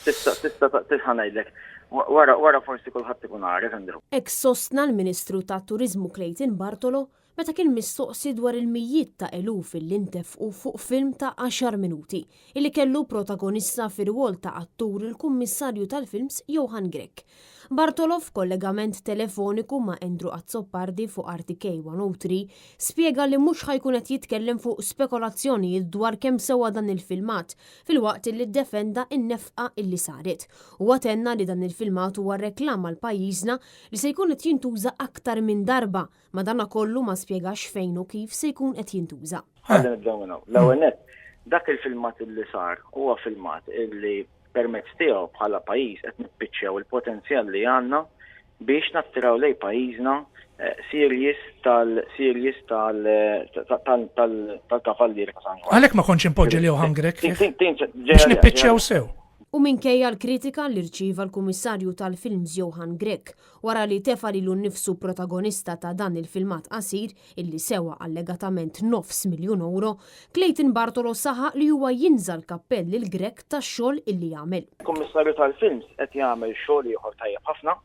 Tista' tilħanajdlek. Wara forsi kulħadd ikun għarek Andrew. Ek sostna l-Ministru tat-Turiżmu Clayton Bartolo meta kien mistoqsi dwar il-mijiet ta' eluf li ntefqu fuq film ta' 10 minuti illi kellu protagonista fir-rwol ta' attur il-Kummissarju tal-Films Johan Grech. Bartolo f'kollegament telefoniku ma' Endru Azzoppardi fuq RTK 103 spjega li mhux ħajkun qed jitkellem fuq spekulazzjonijiet dwar kemm sewa dan il-filmat filwaqt li ddefenda n-nefqa illi saret. U għatenna li dan il-filmat huwa reklam għal pajjiżna li se jkun qed jintuża aktar minn darba, madana kollu ma spjegax fejn u kif se jkun qed jintuża. Ħalli nibdew minn hawn. L-ewwel nett, dak il-filmat illi sar huwa filmat illi permezz tiegħu bħala pajjiż qed nippiċċjaw il-potenzjal li għandna biex nattiraw lejn pajjiżna series tal-kavallieri. Għalhekk ma kontx impoġġi li Johan Grech biex nippiċċjaw sew. U minkejja l-kritika li rċieva l-Kummissarju tal-Films Johan Grech wara li tefa lilu nnifsu protagonista ta' dan il-filmat qasir illi sewa allegatament €9,000,000, Clayton Bartolo saħaq li huwa jinżal kappell lil Grech tax-xogħol illi jagħmel. Il-Kummissarju tal-Films qed jagħmel xogħol ieħor tajjeb ħafna,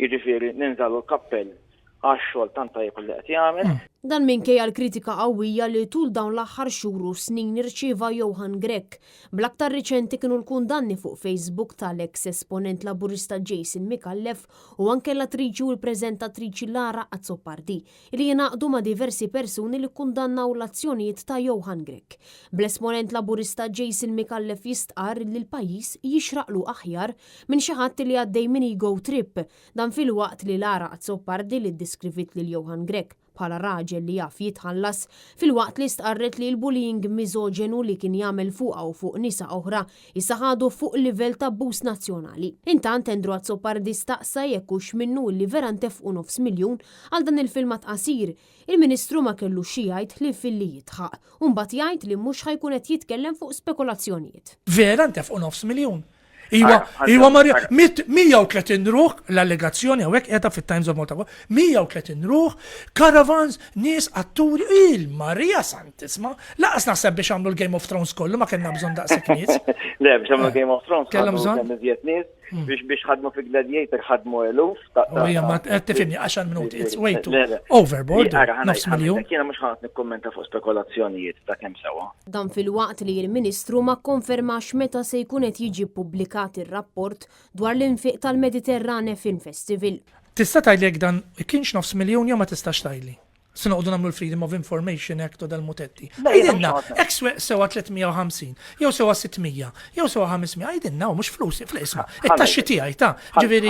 jiġifieri ninżalu l-kappell għax-xogħol tant tajjeb li qed jagħmel. Dan minkejja l-kritika qawwija li tul dawn l-aħħar xhur u snin irċieva Johan Grech. Bl-aktar riċenti kienu l-kundanni fuq Facebook tal-ex esponent laburista Jason Micallef u anke l-attriċi u l-preżentatriċi Lara Azzoppardi li jingħaqdu ma' diversi persuni li kundannaw l-azzjonijiet ta' Johan Grech. Bl-esponent laburista Jason Micallef jistqar li l-pajjiż jixraqlu aħjar minn xi ħadd li għaddej minn ego trip, dan fil-waqt li Lara Azzoppardi li ddiskrivit lil Johan Grech bħala raġel li jaf jitħallas fil-waqt li stqarret li l-bullying miżoġenu li kien jagħmel fuqha u fuq nisa oħra jisaħadu fuq livell ta' abbuż nazzjonali. Intant Endru Azzoppardi staqsa jekk hux minnu li vera ntefqu €9,000,000 għal dan il-filmat qasir. Il-Ministru ma kellu xi jgħid li filli jitħaq u mbagħad jgħid li mhux ħajkun qed jitkellem fuq spekulazzjonijiet. Vera ntefqu €9,000,000. Iwa Marja, 130 ruħ l-allegazzjoni għawek edha fit-Times of Malta, 130 ruħ, caravans, nies, atturi, il-Marija Santisma, laqas naħseb biex għamlu l-Game of Thrones kollu, ma kellna bżon daqsek nies. Le, biex għamlu Game of Thrones, kellna bżon nies, biex ħadmu fi Gladiator ħadmu eluf. Ija, ma tifimni 10 minuti, it's way too overboard, €9,000,000. Kiena mux ħanat nikkommenta fuq spekulazzjonijiet ta' kemm sewa. Dan fil-waqt li l-Ministru ma konfermax meta se jkun qed jiġi pubblikat ir-rapport dwar l-infiq tal-Mediterrane Film Festival. Tista' tgħidlek dan kienx €9,000,000 jew ma tistax tgħidli? Se noqogħdu nagħmlu l-Freedom of Information Act dal-mutetti. Għidilna, hekk sewa 350, jew sewa 600, jew sewa 500, għidilna u mhux flusi fl-isma. It-taxxi tiegħi ta' ġifieri.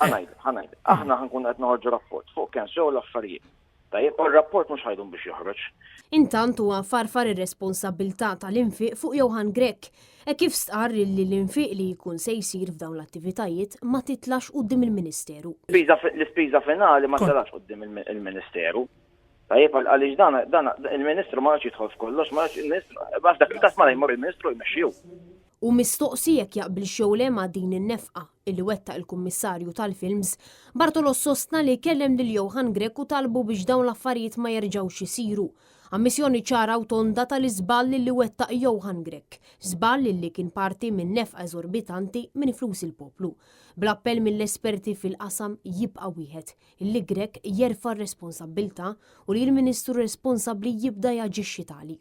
Ħanajd. Aħna ħankun qed noħorġu rapport fuq kemm sew l-affarijiet. Tajjeb, ir-rapport mhux ħajdhom biex joħroġ. Intant huwa farfar ir-responsabilità tal-infiq fuq Johan Grech. Kif stqar li l-infiq li jkun se jsir f'dawn l-attivitajiet ma titlax quddiem il-Ministeru. L-ispiża finali ma titlax quddiem il-Ministeru. Tajjeb, għaliex dan il-Ministru ma jidħol f'kollox, ma il-Ministru, bas dak il-każ ma jmur il-Ministru jmexxiju. U mistoqsi jekk jaqbel xewle ma' din in-nefqa illi wettaq il-Kummissarju tal-Films, Bartolo sostna li kellem lil Johan Grech u talbu biex dawn l-affarijiet ma jerġgħux isiru. Ammissjoni ċara u tonda tal-iżball li wettaq Johan Grech, żball li kien parti minn nefqa eżorbitanti minn flus il-poplu. Bl-appell mill-esperti fil-qasam jibqa' wieħed illi Grech jerfa' r-responsabbilta u li l-Ministru responsabbli jibda jaġixxi tali.